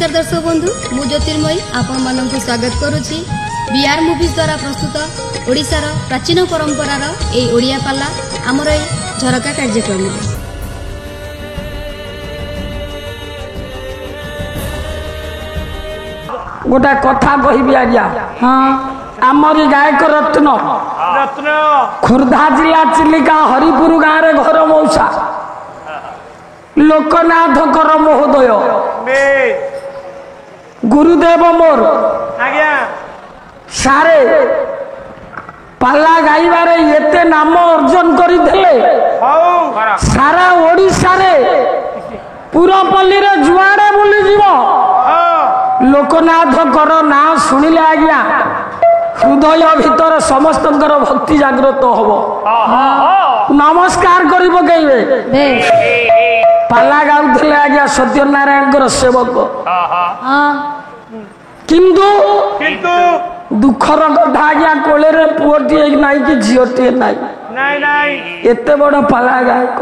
नमस्कार दर्शक बंधु मु ज्योतिर्मयी आपण मानक स्वागत करुच्ची बीआर मूवीज द्वारा प्रस्तुत ओडिशार प्राचीन परंपरार ए ओडिया पाला आमर ए झरका कार्यक्रम गोटे कथा कहबी आज्ञा। हाँ आमरी गायक रत्न खोर्धा जिला चिलिका हरिपुर गाँव में घर मौसा लोकनाथ कर महोदय गुरुदेव मोर सारे पाला गाइबारे एते नाम अर्जन करथिले सारा ओडिशा रे पुरपल्ली रे जुआड़े बुली जीव लोकनाथ कर ना शुणिले आज्ञा हृदय भीतर समस्त भक्ति जागृत हम नमस्कार कर पकईबे पाला गाउथिले आज्ञा सत्यनारायण सेवक किंतु दुखर कथा आज्ञा कोले रे पुओटी नाई कि झीओटी नाई एते बड़ पाला गायक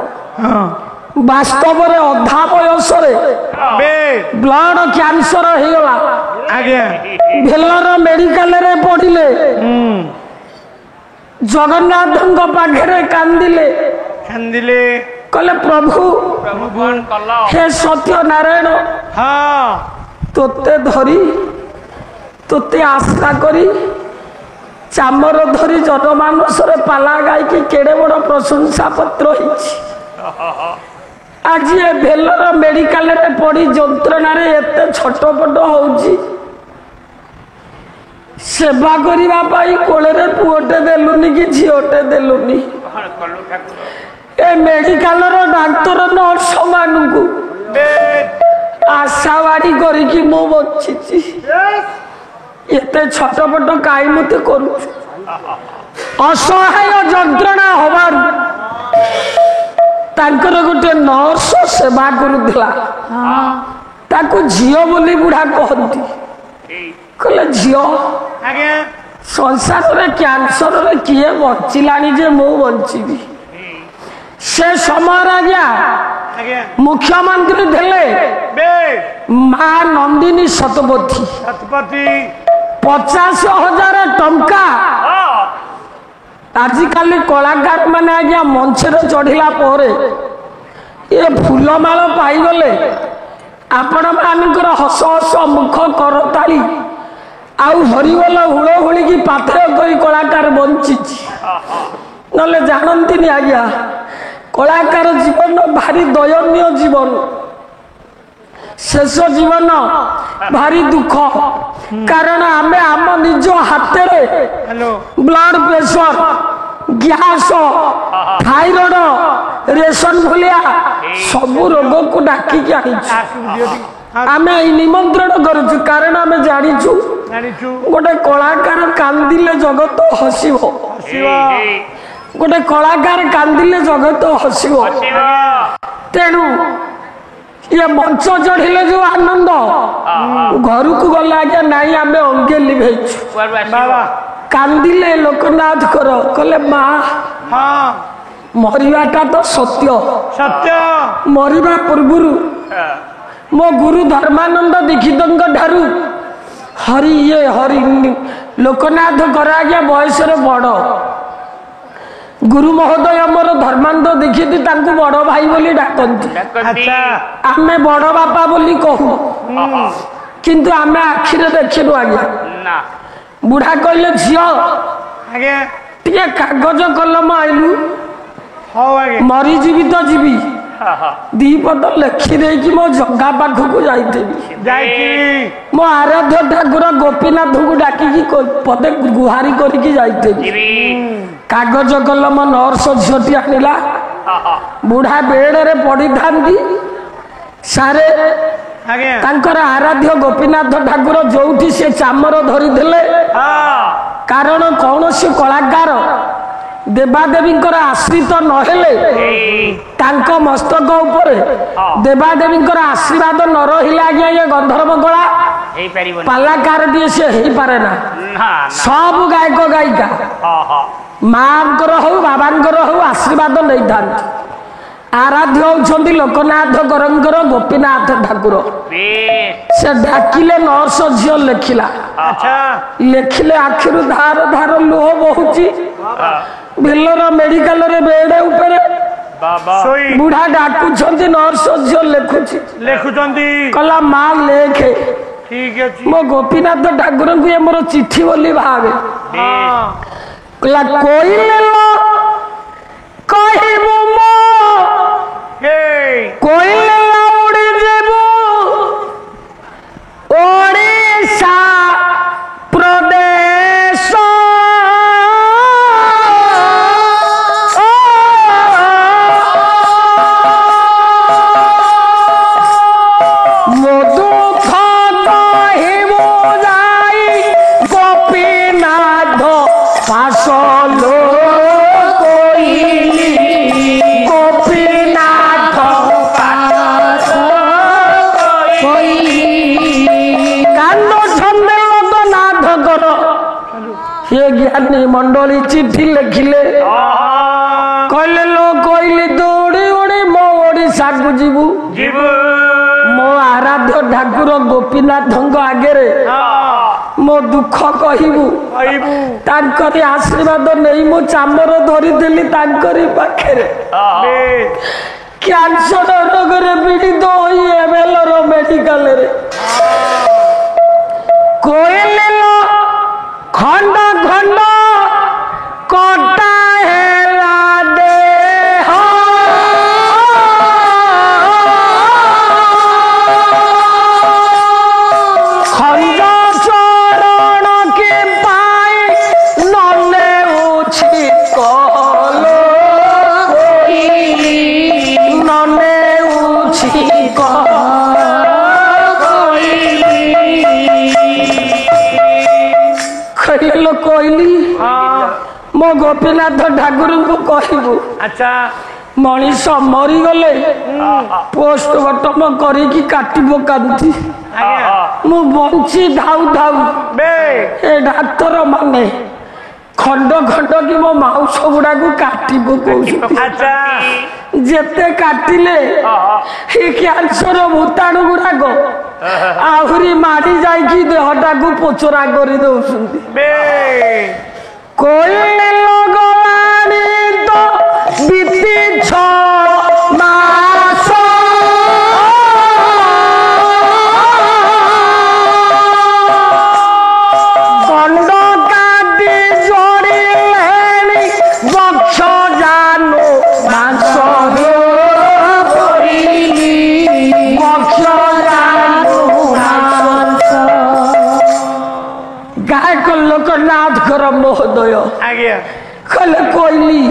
वास्तव रे अधा बयस ब्लड कैंसर हो गला भेलर मेडिकल रे पड़िले जगन्नाथ पाखे कांदिले कहले प्रभु हे सत्य नारायण तोते धरी तोते आशा करी चामर धरी जनमानस पाला गाई कि केड़े बड़ प्रशंसा पत्र आज ये भेलर मेडिकल रे पड़ी जंत्रणा रे एते छटपट होउची सेवा करिबा पाई कोले रे पुओटे देलुनी कि झिओटे देलुनी ए मेडिकल रो डाक्टर नर्स मानकु आशावाड़ी करी कि मो बचिची एते छटपट काई मते करू असहाय जंत्रणा होबार तांकर गोटे नर्स सेवा करुला ताकू झियो बोली बुढ़ा कहती कहले झियो संसार में कैंसर रे किए बचिलानी जे मु बंचीबी से समय आज्ञा मुख्यमंत्री थे मां नंदिनी शतपथी 50,000 टंका आजिकाली कलाकार माने आज्ञा मंच रे चढ़िला परे ये फूलमाल पाईगले आपण मानकर हस हस मुख करताली आउ हरिबोल हुड़ हुड़ी की पाथर कोई कलाकार बंची नले जानती आज्ञा कलाकार जीवन भारी दयनीय जीवन शेष जीवन भारी दुख कारण आमे आम निज हाथ ब्लड प्रेशर गैस थायराइड रेशन भलिया सबू रोग को डाकिक आमे निमंत्रण करूँ कारण आमे जानिचु गोटे कलाकार कांदिले जगत हसिब गोटे कलाकार कांदिले जगत हसिब तेणु ये मंच चढ़िले जो आनंद घर को गला आज्ञा नाई आमे अंगे लिभेचु कांदिले लोकनाथ कर कहले माँ मरिबाटा तो सत्य मरिबा पूर्वरु मो गुरु धर्मानंद दीक्षित ठारू हरि ये हरि लोकनाथ कर आज्ञा बयस बड़ गुरु महोदय मोर धर्मानंद दीक्षित तांको बड़ भाई बोली डाकती आमे बड़ बापा बोली कहू किंतु आमे आखिरे देखिलु आज्ञा बुढ़ा कहले झियो टिके कागज कलम आइलु मरीजीवी तो जीवी दीपद लिखि देकी मो जगा पाखक जाइथेबी मो आराध्य ठाकुर गोपीनाथ को डाकी पदे गुहारी करके जाइथेबी कागज कलम नर्स झीटी आनिला बुढ़ा बेड रे पड़ी थांती सारे तांकर आराध्य गोपीनाथ ठाकुर जोठी से चामर धरी देले कारण कौन से कलाकार देवादेवी आश्रित नहेले मस्तक उपरे देवादेवी आशीर्वाद न रहा आज्ञा ये गंधर्व कला पालाकार दिए से हो पारे ना सब गायक गायिका माँ हो बाबा हो आशीर्वाद नहीं था आराध्य होउछंती लोकनाथ गरंगर गोपीनाथ ठाकुर से डाकिले नर्स झियो लेखिला लेखिले आखिरु धार धार लुह बहुची बिलर मेडिकल रे बेड ऊपर बुढ़ा डाकुछंती नर्स झियो लेखुछंती कला मां लेखे ठीक अछि मो गोपीनाथ ठाकुर को ये मोर चिट्ठी बोली भावे कला कोई ले लो कहिबो मो कोई ले लो उड़ी जेबो ओडिशा प्रदेश ज्ञानी मंडली चिट्ठी लिखिले कहले लो कहली दौड़ी उड़ी मो ओडिशा को जीवु मो आराध्य ठाकुर गोपीनाथ आगे मो दुख कहबू तांकरी आशीर्वाद नहीं मो चामर धरी देली तांकरी पाखे कैंसर रोग रे पीड़ित होई एवेलर मेडिकल रे कहले लो खंड खंड कटा हेला देह खंड चरण के पाई नले उछि कलो नले उछि कहलो कहली मो गोपीनाथ ठाकुर को कहबू अच्छा मनीष मरीगले पोस्टमार्टम करिकी काटी पकाती मु बंची धाउ धाउ ए डाक्तर माने खंड खंड कि मो माउस गुड़ा को काटी पकाउछी जेते काटिले हे कैंसर भूताणु गुड़ाक आहुरी मारी जाइकी देहटा को पोचरा कर दउछंती कोई लगवानी तो बीती 6 मास कंड काटी जोड़ी लेनी बक्ष जानो मांस बक्ष गायक लोकनाथ कर महोदय कले कोइली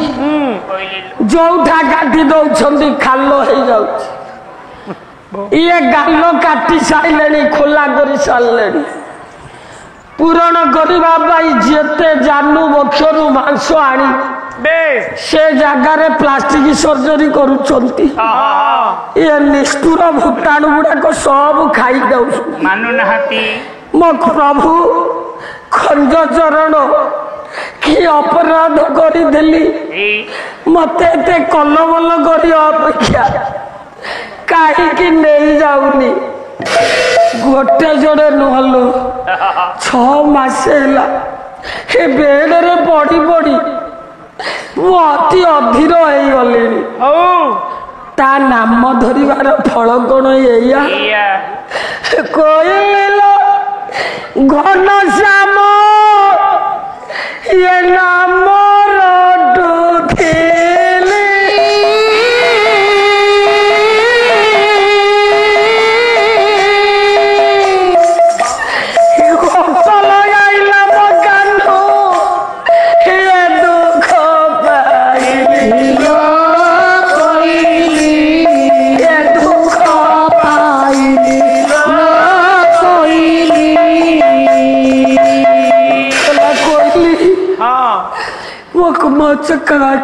जोठा काटी दौरान खाल हो ये गाल काटी सारे खोला कर सारे पूरण करने जेते जानू बक्षरू मांस आनी से जगार प्लास्टिक सर्जरी करुचंती ये निष्ठुर भूताणु गुड़ाक सब खाई दउछ मो प्रभु खंड चरण कि अपराध करदेली मत कलबल कर अपेक्षा कहीं नहीं जाऊनी गोटे जड़े नुहलु 6 मास हे बेड रे पड़ी पड़ी मु अति अधीर हो गली ता नाम धरिबार फल कौन या कहले घन श्याम ये नाम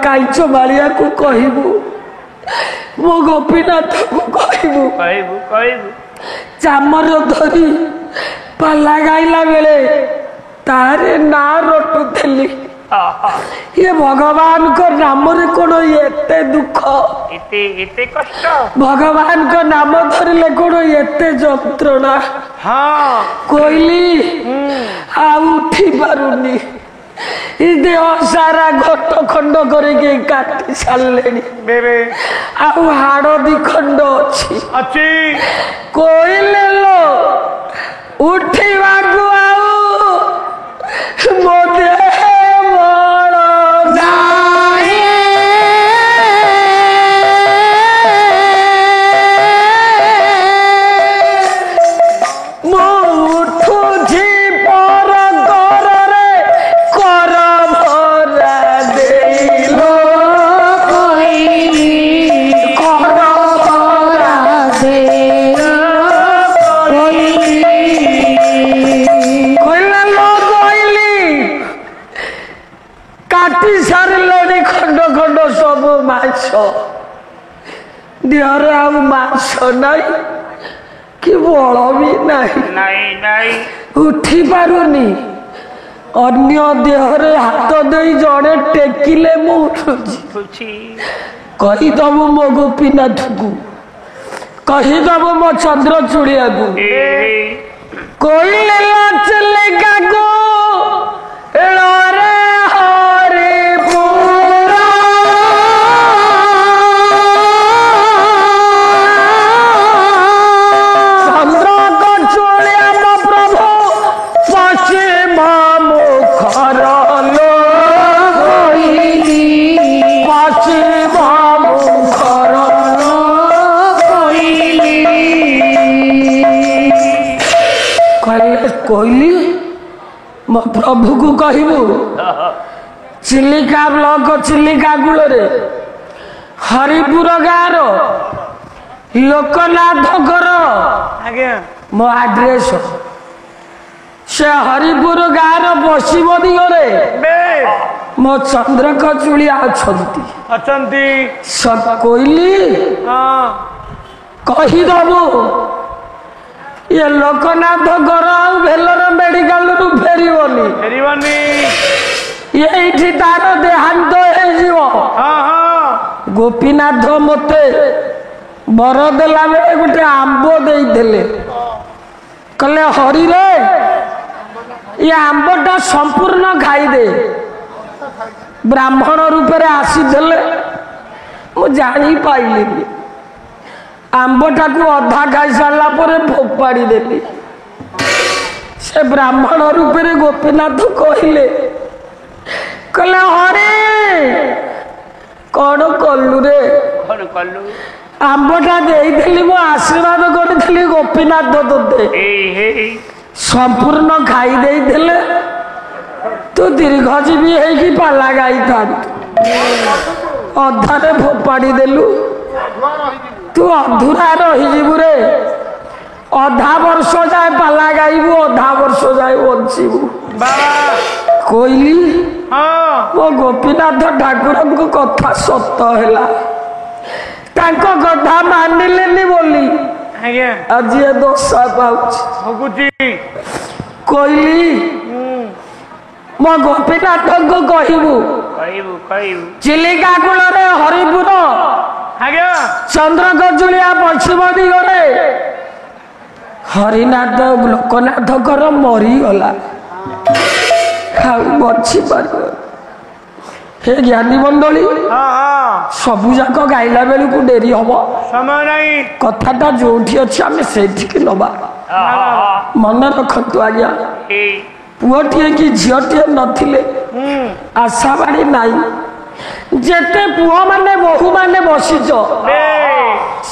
काइच मारिया को कहबू मो गोपीनाथ को कहबू चामर धरी पाला गाइला बेले तारे ना रटुली ये भगवान को नाम रे कोन एते दुख एते एते कष्ट भगवान को नाम धरले कोन एते जंत्रणा हाँ कोइली आ उठी पारुनी देह सारा घट खंड करके काटी सारे बेबे आउ हाड़ दी खंड अच्छी अच्छी कोइले लो उठीवा को आउ मोदे बड़ नाही मो उठुछि पर करे कर भरा देलो कोइली कर भरा देलो कोइला लो कोइली काटी सारे खंड खंड सब माछ देहरे आ माछ नाई कि बल भी नहीं नहीं नहीं उठी पारुनी अन्य देहरे हाथ दे जड़े टेकिले मु उठुची खुशी कहीदब मो गोपीनाथ को कहीदब मो चंद्र चूड़िया को कोइले चले गागो रे हरे पूरा चंद्र को चूड़िया मो प्रभु पश्चिम मुखर लो कोइली पश्चिम मुखर लो कोइली मो प्रभु को कहबू चिलिका ब्लॉक चिलिका कूल हरिपुर गाँव लोकनाथ घर आज्ञा मो आड्रेस से हरिपुर गाँव पश्चिम दिगरे बे मो चंद्रक चूड़िया अछंती अचंती सब कोइली हाँ कहीदबू ये लोकनाथ घर भेलर मेडिकल रु फेरबनी फेरिबनी ये तार देहांत हो हाँ हाँ गोपीनाथ मते बर देला बेले गोटे आंब देइथिले कहले हरि रे ये आंबटा संपूर्ण खाई दे ब्राह्मण रूप रे आसीथिले मु जानी पाइलिनी आंबटा को अधा खाई सारा पर फोपाड़ी देली से ब्राह्मण रूप रे गोपीनाथ कहले कहले हरे कौन कलु रे कौन कलु आंबटा देइथिली मो आशीर्वाद करथिली गोपीनाथ तोते संपूर्ण खाई देइथिले तू दीर्घजीवी हेकी पाला गाई था अधारे फोपाड़ी देलु तू अधूरा रहीजिबु रे अधा वर्ष जाए पाला गाइबू अधा वर्ष जाए बंचीबू बाबा कोइली हाँ मो गोपीनाथ ठाकुर को कथा सत है कथा मानिलेनी बोली आज्ञा आज ये दशा पाउछ भगुची कोइली मो गोपीनाथ को कहबू कहबू कहबू चिलिका कूल हरिपुर आज्ञा चंद्रगजुलिया पश्चिम दिगरे हरिनाथ लोकनाथ कर मरीगला बची पार हे ज्ञानी मंडली हाँ हाँ सबू जाक गाइला बेलू को डेरी हम समय नहीं कथाटा जो अच्छे आम से नवा मन रखतु आज्ञा पुओटे कि झीटे नथिले आशा बाड़ी नाई जेते पुओ माने बहु माने बसीच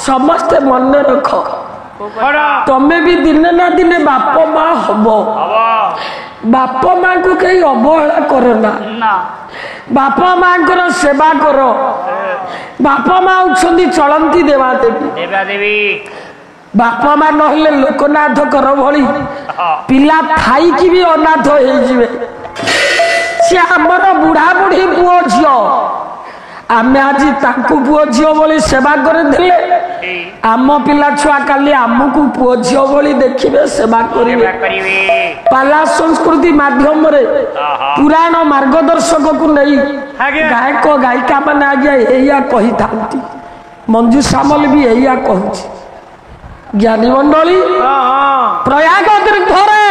समस्ते मन रख तमे भी दिने ना दिने बाप माँ हम बाप माँ को कहीं अवहेला करो ना बाप माँ को सेवा कर बाप माँ होती चलती देवा देवी बाप माँ नहले लोकनाथ कर भली पिला थाई कि भी अनाथ हो आमर बुढ़ा बुढ़ी पुओ झील आमे आज ताकू पुओ झियो बोली सेवा करथिले आम पिला छुआ काली आमको पुओ झियो बोली देखिबे सेवा करिवे पाला संस्कृति माध्यम रे पुराण मार्गदर्शक को नहीं गायक गायिका माने आगे एया कहि थांती मंजू सामल भी एया कहूची ज्ञानी मंडली प्रयाग तीर्थरे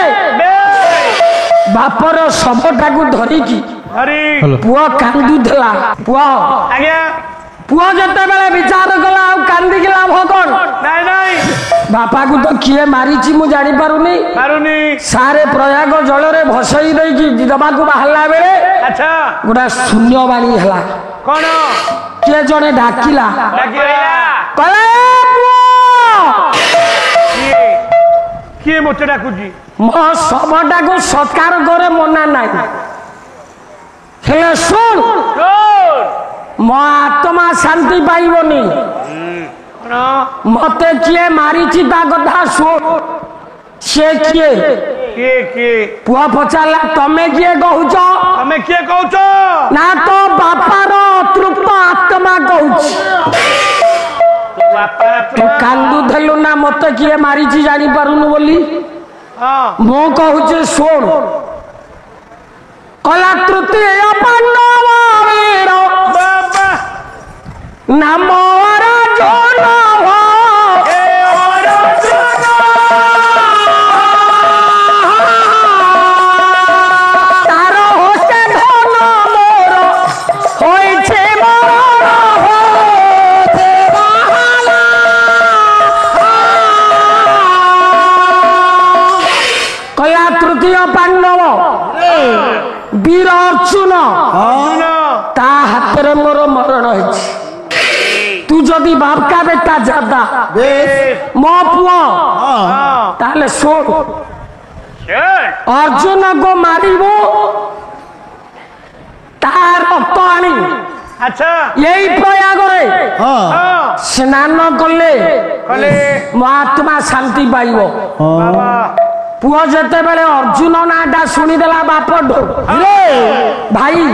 बापर शवटा को धरिकी पुआ कांदुला पुआ पुआ जते बेले विचार कला कांदी के लाभ कौन बापा को तो किए मारी मु जानी पारुनी सारे प्रयाग जल रे भसई देकी दबा को बाहला बेले गोटा शून्यवाणी हला कौन किए जने डाकिला कले किए मोटे डाकुजी मो सबटा को सत्कार करे मना नाही हेले सुन मो आत्मा शांति पाइबनी मते किए मारी ता कथा सुन से किए पुआ पचाला तमे किए कहूच ना तो बापार तृप्त आत्मा कहूच तू कांदू थेलु ना मते किए मारी जानी पारुनु बोली मो कहूच सुन कला तृतीय पांडव वीर नाम अर्जुन तार होते धन मोर होइछे कला तृतीय पांडव वीर अर्जुन ता हाथ रे मोर मरण होइछ तू जदि बाप का बेटा जादा मो पुओ ताले सोड अर्जुन को मारिबो तार रक्त आनी अच्छा यही प्रयाग रे स्नान कले मो आत्मा शांति पाइबो पुओ जते बेले अर्जुन नाटा सुनी देला बाप भाई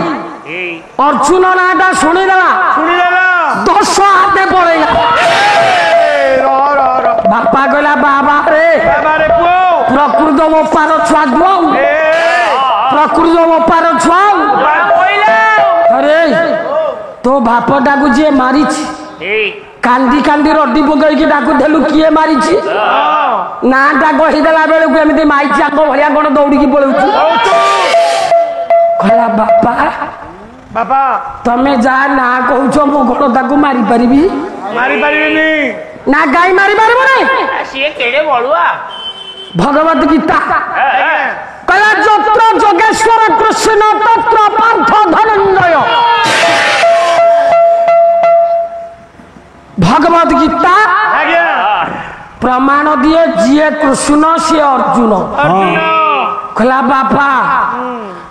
अर्जुन नाटा सुनी देला 10 हाथे पड़ेगा बापा कहला बाबा रे प्रकृत मोपार छुआ दुआऊ प्रकृत मोपार छुआऊ अरे तो बापटा को जे मारी कांदी कांदी रड्डी पकईकी डाकू देलु किए मारी नाटा कहीदेला बेलू एमती माइची आंक भाया कौन दौड़ी पड़ू कहला बापा बापा तमे जा ना कहूच मो कौन ताकू मारी पारिबी ना गाई मारी पारिबो नहीं भगवत गीता कहला जत्र जोगेश्वर कृष्ण तत्र पार्थ धनंजय भगवत गीता प्रमाण दिए जिए कृष्ण सी अर्जुन कहला बापा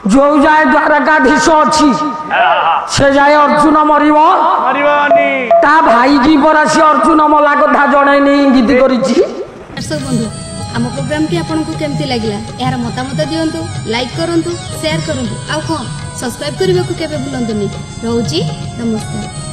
जो जाए द्वारकाधीश अच्छी से जाए अर्जुन मरिबो ता भाई की परा से अर्जुन मला कथा जणे नहीं गीत करिछि दर्शक बंधु आम प्रोग्राम टी आपको केमती लगिला यार मतामत दियंतु लाइक करंतु शेयर करंतु आ कोन सब्सक्राइब करबा को केबे भूलंतु नहीं रहउची नमस्कार।